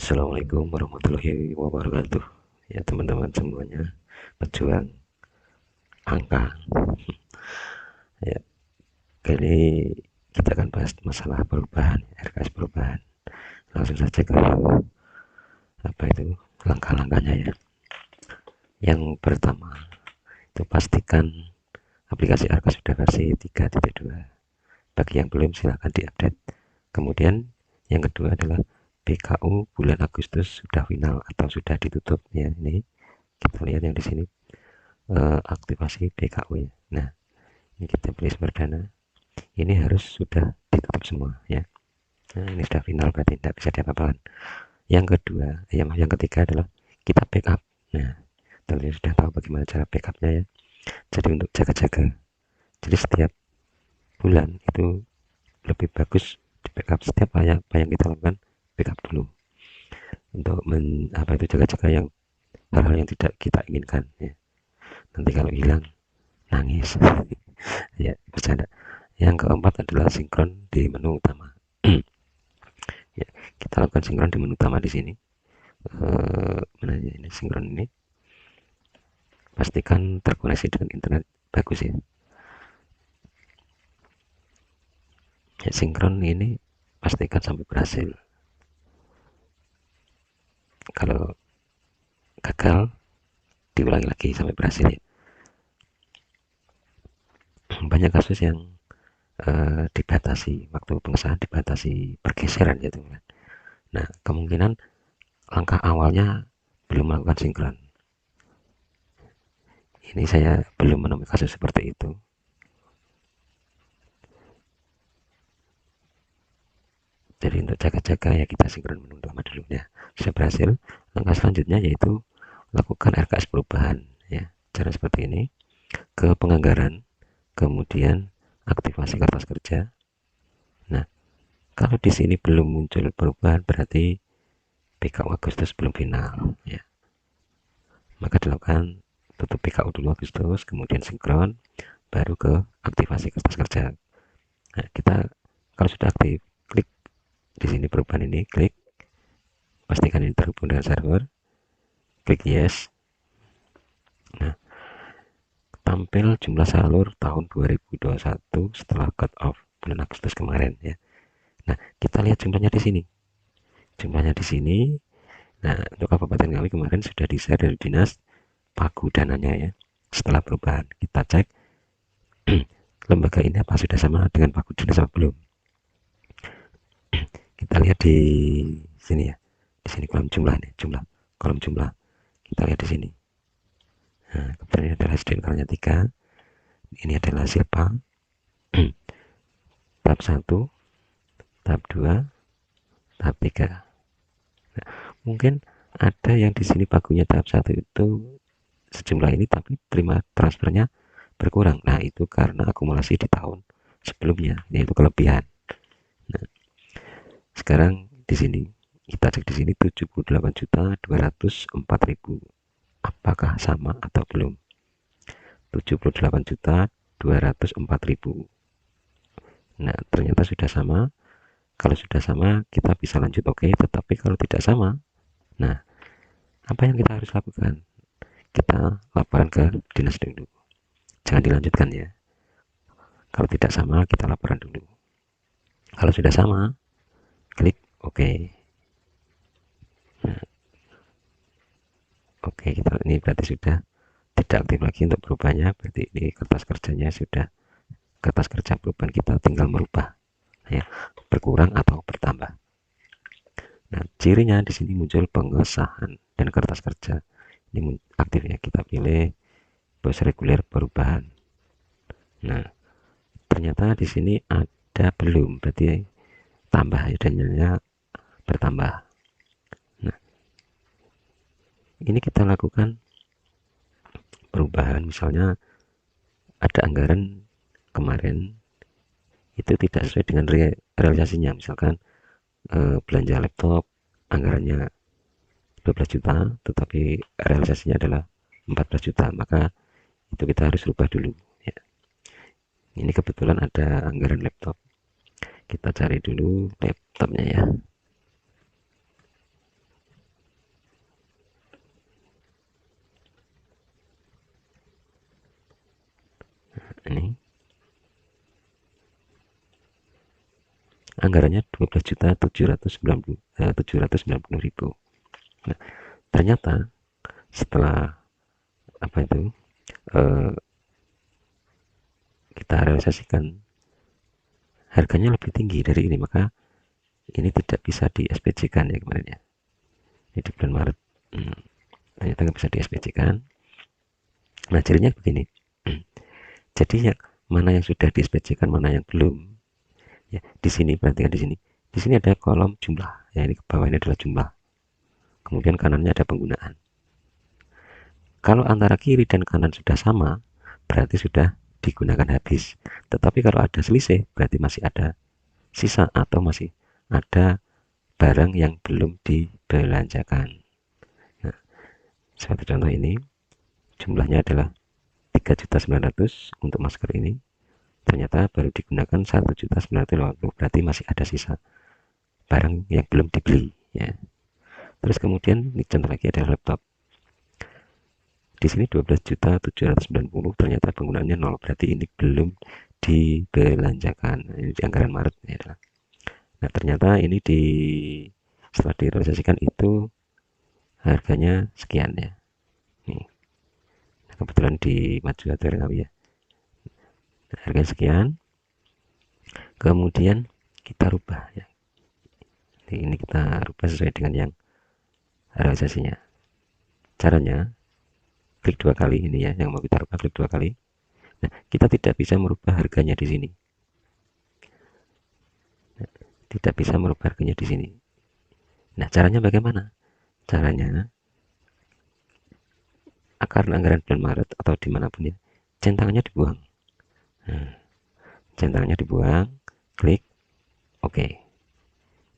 Assalamualaikum warahmatullahi wabarakatuh. Ya teman-teman semuanya, pejuang angka. Ya, kali ini kita akan bahas masalah perubahan, RKS perubahan. Langsung saja ke apa itu langkah-langkahnya ya. Yang pertama itu pastikan aplikasi RKS sudah versi 3.2. Bagi yang belum silahkan diupdate. Kemudian yang kedua adalah BKU bulan Agustus sudah final atau sudah ditutup ya. Ini kita lihat yang di sini aktivasi BKU ya. Nah, ini kita pilih sumber dana. Ini harus sudah ditutup semua ya. Nah, ini sudah final berarti tidak bisa diapa-apakan. Yang kedua, yang ketiga adalah kita backup. Nah, tentunya sudah tahu bagaimana cara backupnya ya. Jadi untuk jaga-jaga. Jadi setiap bulan itu lebih bagus di backup setiap apa yang kita lakukan backup dulu untuk apa itu jaga-jaga yang hal-hal yang tidak kita inginkan ya. Nanti kalau hilang nangis ya bercanda. Yang keempat adalah sinkron di menu utama. Ya, kita lakukan sinkron di menu utama di sini. Mana ya ini sinkron ini? Pastikan terkoneksi dengan internet bagus ya. Ya sinkron ini pastikan sampai berhasil. Kalau gagal diulangi lagi sampai berhasil ya. Banyak kasus yang dibatasi waktu pengesahan, dibatasi pergeseran ya teman. Nah kemungkinan langkah awalnya belum melakukan sinkron. Ini saya belum menemukan kasus seperti itu. Jadi untuk jaga-jaga ya kita sinkron menu utama dulu ya. Sudah berhasil. Langkah selanjutnya yaitu lakukan RKS perubahan ya. Cara seperti ini ke penganggaran, kemudian aktivasi kertas kerja. Nah, kalau di sini belum muncul perubahan berarti PKU Agustus belum final ya. Maka dilakukan tutup PKU dulu Agustus, kemudian sinkron, baru ke aktivasi kertas kerja. Nah, kita kalau sudah aktif, klik di sini perubahan ini, klik, pastikan ini terhubung dengan server, klik yes. Nah, tampil jumlah salur tahun 2021 setelah cut off bulan Agustus kemarin ya. Nah, kita lihat jumlahnya di sini. Jumlahnya di sini. Nah, untuk Kabupaten Ngawi kemarin sudah di-share dari Dinas Pagu dananya ya. Setelah perubahan, kita cek lembaga ini apa sudah sama dengan Pagu Dinas apa belum. Kita lihat di sini ya. Di sini kolom jumlah nih, kolom jumlah. Kita lihat di sini. Nah, kebetulan ini adalah SDNK-nya 3. Ini adalah SILPA. Tahap 1, tahap 2, tahap 3. Nah, mungkin ada yang di sini pagunya tahap 1 itu sejumlah ini tapi terima transfernya berkurang. Nah, itu karena akumulasi di tahun sebelumnya, yaitu kelebihan. Nah, sekarang di sini kita cek di sini 78.204.000. Apakah sama atau belum? 78.204.000. Nah, ternyata sudah sama. Kalau sudah sama, kita bisa lanjut oke, tetapi kalau tidak sama, nah, apa yang kita harus lakukan? Kita laporan ke dinas dulu. Jangan dilanjutkan ya. Kalau tidak sama, kita laporan dulu. Kalau sudah sama, klik oke. Nah, oke, kita ini berarti sudah tidak aktif lagi untuk perubahannya. Berarti ini kertas kerjanya sudah kertas kerja perubahan kita tinggal merubah ya, berkurang atau bertambah. Nah, cirinya di sini muncul pengesahan dan kertas kerja. Ini aktifnya kita pilih bos reguler perubahan. Nah, ternyata di sini ada belum, berarti tambah ya, dananya bertambah. Nah, ini kita lakukan perubahan, misalnya ada anggaran kemarin itu tidak sesuai dengan realisasinya, misalkan belanja laptop anggarannya 12 juta tetapi realisasinya adalah 14 juta, maka itu kita harus rubah dulu ya. Ini kebetulan ada anggaran laptop, kita cari dulu laptopnya ya. Ini anggarannya 12.790.000. Nah, ternyata setelah apa itu eh, kita realisasikan harganya lebih tinggi dari ini, maka ini tidak bisa di SPJ-kan ya kemarin ya. Ini di bulan Maret ternyata nggak bisa di SPJ-kan. Nah, jadinya begini. Jadi yang mana yang sudah di SPJ-kan, mana yang belum. Ya, di sini perhatikan di sini. Di sini ada kolom jumlah. Ya, ini ke bawah ini adalah jumlah. Kemudian kanannya ada penggunaan. Kalau antara kiri dan kanan sudah sama, berarti sudah digunakan habis. Tetapi kalau ada selisih, berarti masih ada sisa atau masih ada barang yang belum dibelanjakan. Nah, seperti contoh ini, jumlahnya adalah 3.900.000 untuk masker ini. Ternyata baru digunakan 1.950.000, berarti masih ada sisa barang yang belum dibeli. Ya. Terus kemudian ini contoh lagi adalah laptop. Di sini 12.790.000, ternyata penggunaannya 0, berarti ini belum dibelanjakan. Ini di anggaran Maret ya. Nah, ternyata ini setelah direalisasikan itu harganya sekian ya. Nih. Nah, kebetulan di maju atau Rengawi ya. Nah, harganya sekian. Kemudian kita rubah ya. Ini kita rubah sesuai dengan yang realisasinya. Caranya klik 2 kali ini ya, yang mau kita rubah klik 2 kali. Nah, kita tidak bisa merubah harganya di sini. Nah, tidak bisa merubah harganya di sini. Nah, caranya bagaimana? Caranya karena anggaran bulan Maret atau dimanapun ya, centangnya dibuang. Nah, centangnya dibuang, klik OK.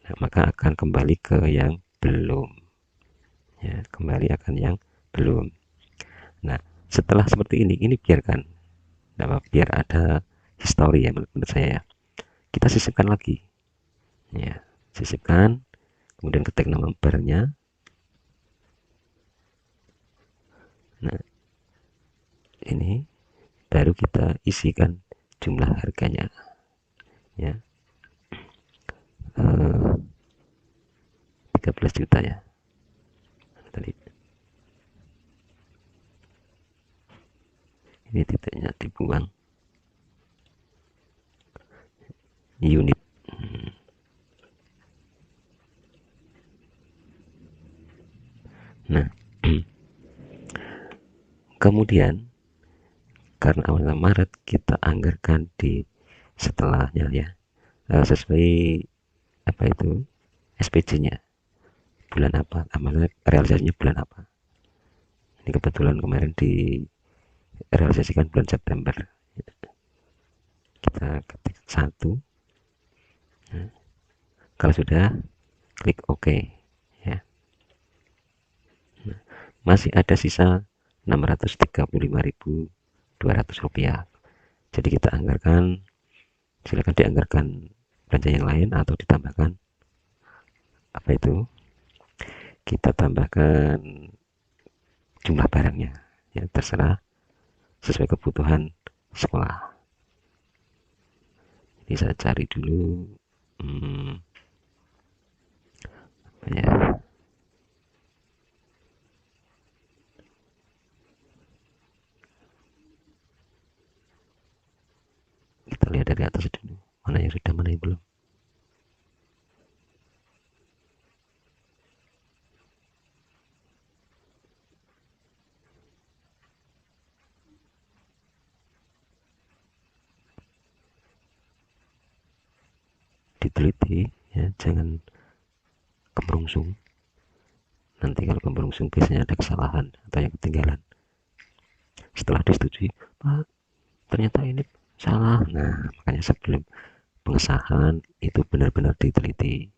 Nah, maka akan kembali ke yang belum. Ya, kembali akan yang belum. Nah, setelah seperti ini biarkan. Nah, biar ada histori ya menurut saya ya. Kita sisipkan lagi. Ya, sisipkan, kemudian ketik nama barangnya. Nah, ini baru kita isikan jumlah harganya. Ya, 13 juta ya. Tadi ini titiknya dibuang. Unit. Nah, kemudian karena awal Maret kita anggarkan di setelahnya ya, sesuai apa itu SPJ-nya bulan apa, amalnya realisasinya bulan apa. Ini kebetulan kemarin di realisasikan bulan September. Kita ketik 1. Nah, kalau sudah klik OK ya. Nah, masih ada sisa 635.200 rupiah. Jadi kita anggarkan, silakan dianggarkan belanja yang lain atau ditambahkan apa itu, kita tambahkan jumlah barangnya ya, terserah sesuai kebutuhan sekolah. Ini saya cari dulu apa ya, kita lihat dari atas dulu mana yang sudah mana yang belum. Diteliti ya, jangan kemerungsung. Nanti kalau kemerungsung biasanya ada kesalahan atau yang ketinggalan. Setelah disetujui, Pak, ternyata ini salah. Nah, makanya sebelum pengesahan itu benar-benar diteliti.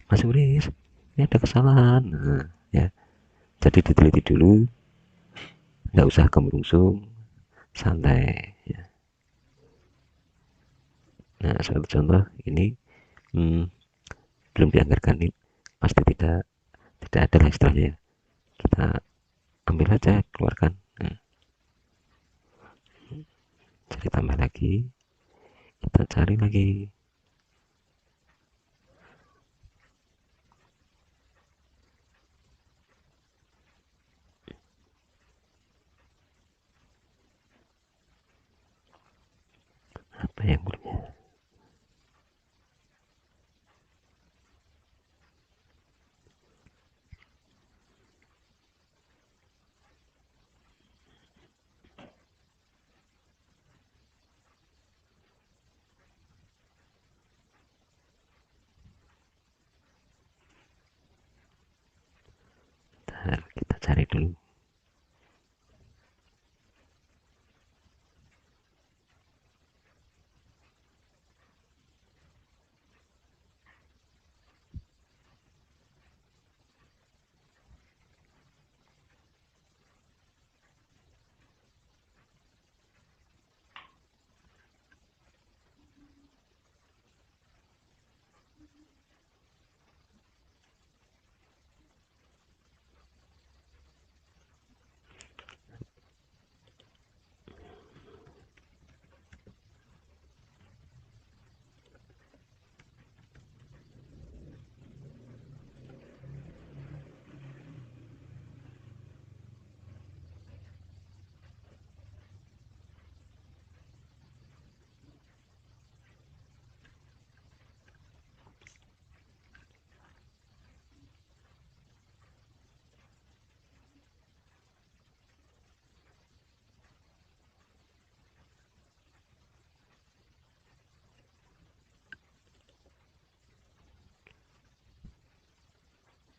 Mas Uris, ini ada kesalahan. Nah, ya. Jadi diteliti dulu, nggak usah kemerungsung, santai. Ya. Nah, satu contoh ini belum dianggarkan nih, pasti tidak ada lah istilahnya. Kita ambil aja, keluarkan. cari tambah lagi, kita cari lagi. Apa yang belumnya? Kita cari dulu.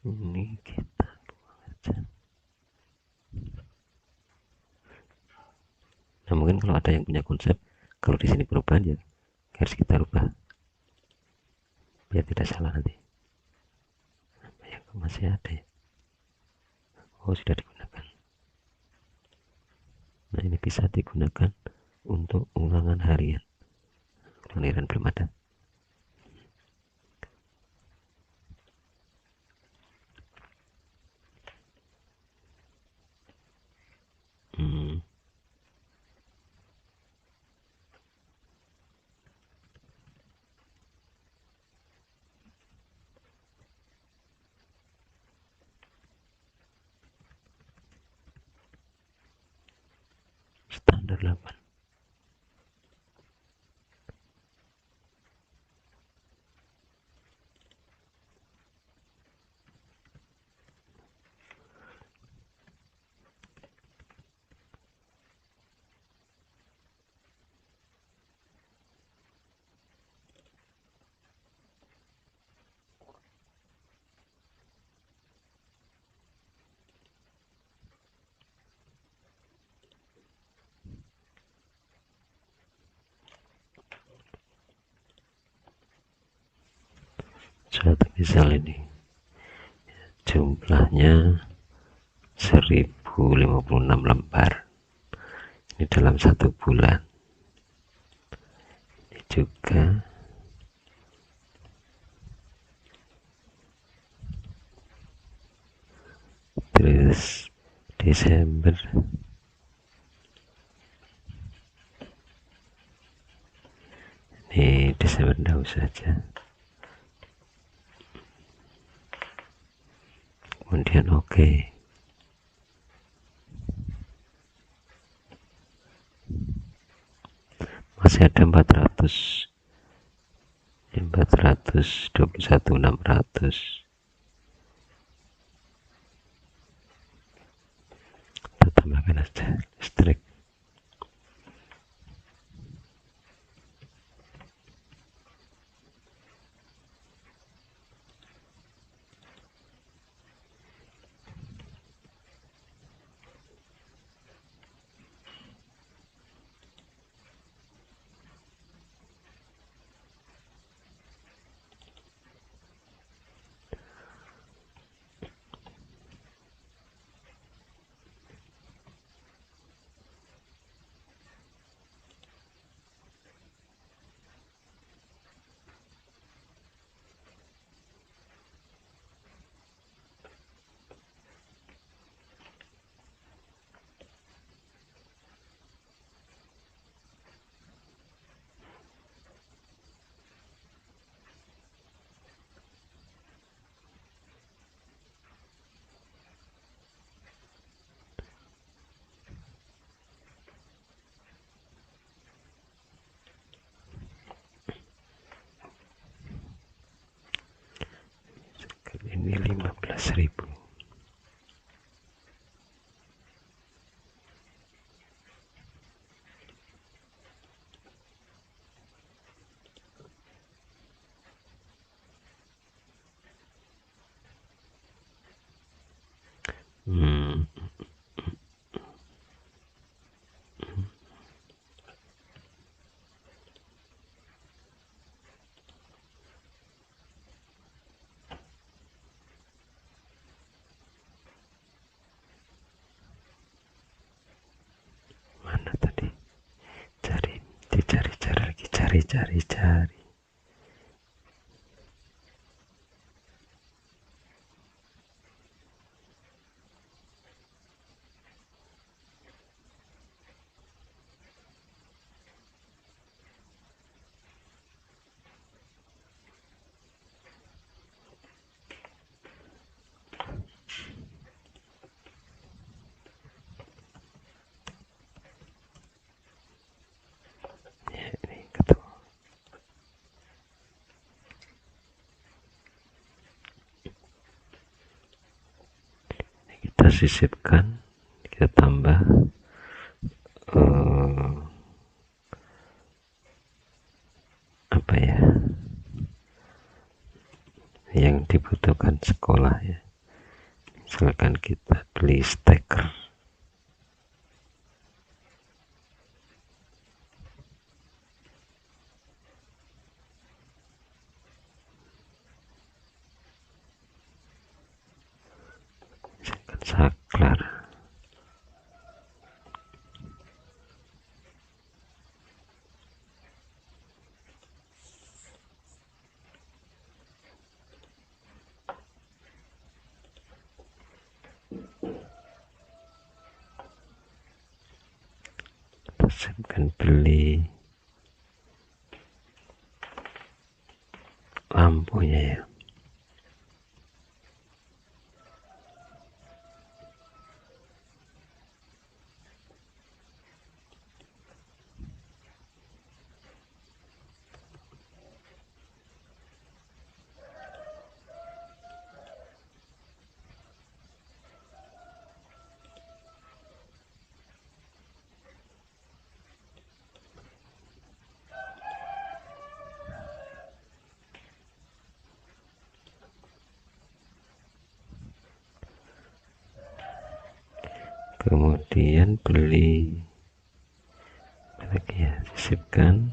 Ini kita buang aja. Nah, mungkin kalau ada yang punya konsep, kalau di sini perubahan ya harus kita rubah biar tidak salah nanti. Apa yang masih ada ya? Oh, sudah digunakan. Nah, ini bisa digunakan untuk ulangan harian. Ulangan harian belum ada. Hmm, standar 8. Suatu misal ini jumlahnya 1056 lembar. Ini dalam 1 bulan. Ini juga terus Desember ini Desember enggak usah aja. Kemudian oke. Masih ada 421.600. Kita tambahkan aja listrik. 1000. Mana tadi? Cari. Ya, ini ketemu. Ini kita sisipkan, kita tambah apa ya, yang dibutuhkan sekolah ya. Misalkan kita beli stiker, misalkan saklar, misalkan beli lampunya ya. Kemudian beli apa lagi ya, sisipkan.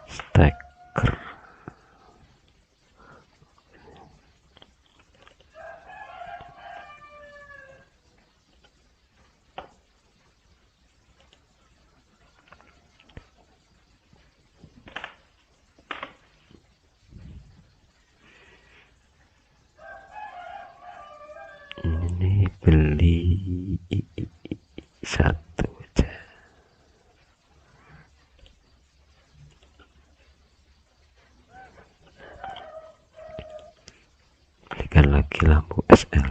Steker, ini beli satu aja. Belikan lagi lampu SL.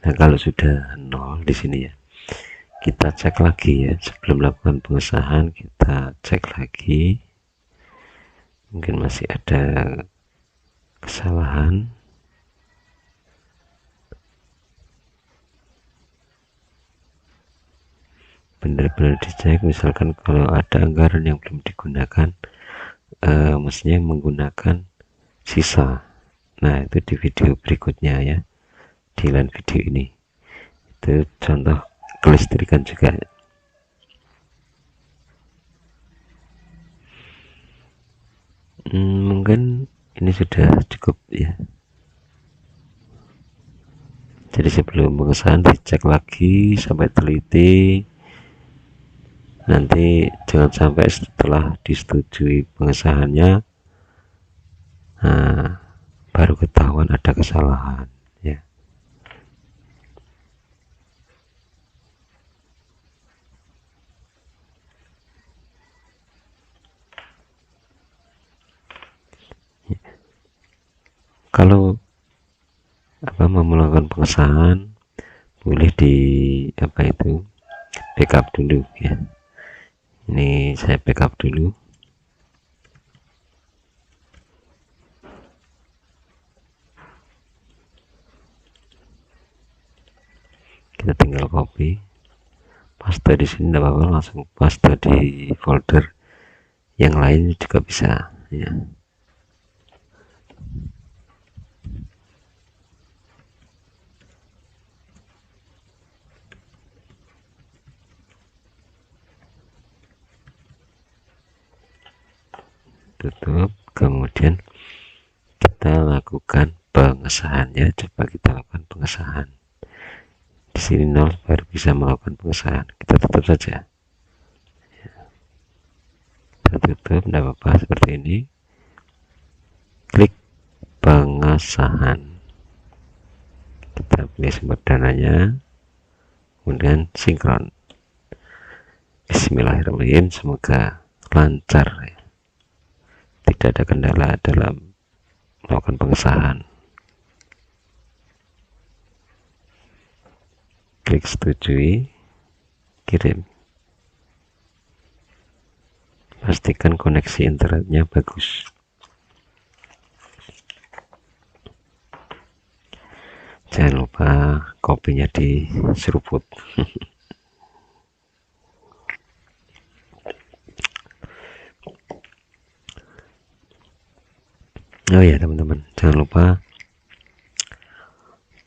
Nah, kalau sudah nol di sini ya, kita cek lagi ya, sebelum melakukan pengesahan kita cek lagi, mungkin masih ada kesalahan. Benar-benar dicek, misalkan kalau ada anggaran yang belum digunakan, mestinya menggunakan sisa. Nah, itu di video berikutnya ya, di lain video ini. Itu contoh kelistrikan juga. Mungkin ini sudah cukup ya. Jadi sebelum pengesahan dicek lagi sampai teliti, nanti jangan sampai setelah disetujui pengesahannya baru ketahuan ada kesalahan ya. Kalau mau melakukan pengesahan, boleh di backup dulu ya. Ini saya backup dulu. Kita tinggal copy, paste di sini, tidak apa-apa, langsung paste di folder yang lain juga bisa ya. Tutup, kemudian kita lakukan pengesahannya. Coba kita lakukan pengesahan. Di sini 0 baru bisa melakukan pengesahan. Kita tutup saja. Kita tutup, tidak apa-apa, seperti ini. Klik pengesahan. Kita pilih sumber dananya, kemudian sinkron. Bismillahirrahmanirrahim, semoga lancar ya. Tidak ada kendala dalam melakukan pengesahan. Klik setujui, kirim. Pastikan koneksi internetnya bagus. Jangan lupa kopinya diseruput. Oh ya teman-teman, jangan lupa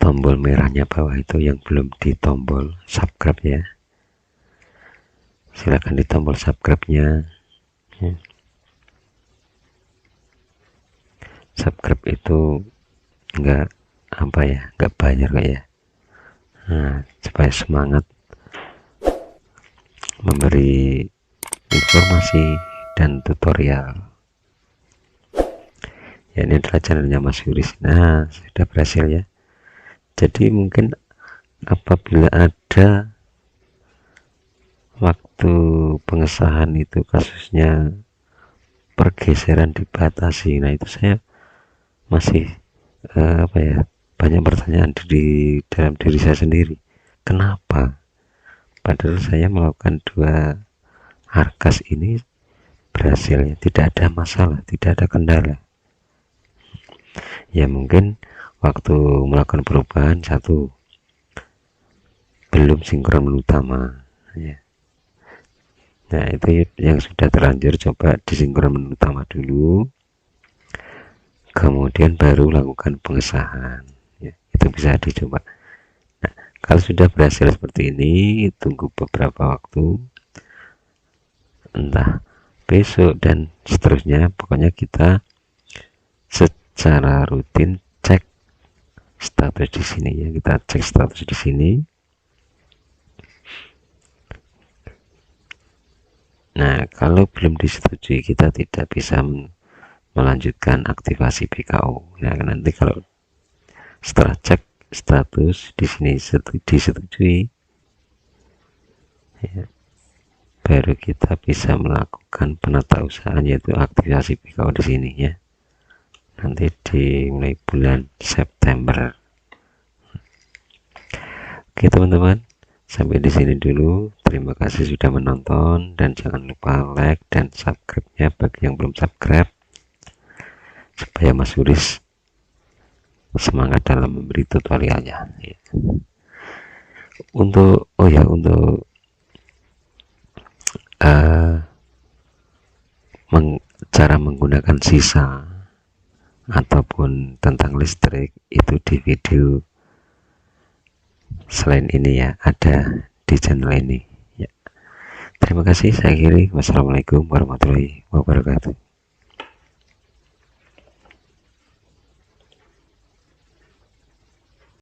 tombol merahnya bawah itu yang belum ditombol subscribe ya. Silahkan ditombol subscribe-nya. Subscribe itu enggak bayar kok ya. Nah, supaya semangat memberi informasi dan tutorial. Ya, ini adalah channelnya Mas Yuris. Nah, sudah berhasil ya. Jadi mungkin apabila ada waktu pengesahan itu kasusnya pergeseran dibatasi, nah itu saya masih banyak pertanyaan di dalam diri saya sendiri. Kenapa? Padahal saya melakukan 2 arkas ini berhasil ya, tidak ada masalah, tidak ada kendala. Ya mungkin waktu melakukan perubahan satu belum sinkron menu utama ya. Nah itu yang sudah terlanjur, coba disinkron menu utama dulu, kemudian baru lakukan pengesahan ya. Itu bisa dicoba. Nah, kalau sudah berhasil seperti ini, tunggu beberapa waktu, entah besok dan seterusnya, pokoknya kita secara rutin cek status di sini ya. Kita cek status di sini. Nah, kalau belum disetujui, kita tidak bisa melanjutkan aktivasi BKO. Nah, nanti kalau setelah cek status di sini disetujui ya, baru kita bisa melakukan penata usahaan, yaitu aktivasi BKO di sini ya. Nanti dimulai bulan September. Oke teman-teman, sampai di sini dulu. Terima kasih sudah menonton, dan jangan lupa like dan subscribe-nya bagi yang belum subscribe, supaya Mas Yuris semangat dalam memberi tutorialnya ya. Untuk cara menggunakan sisa ataupun tentang listrik itu di video selain ini ya, ada di channel ini ya. Terima kasih, saya akhiri. Wassalamualaikum warahmatullahi wabarakatuh.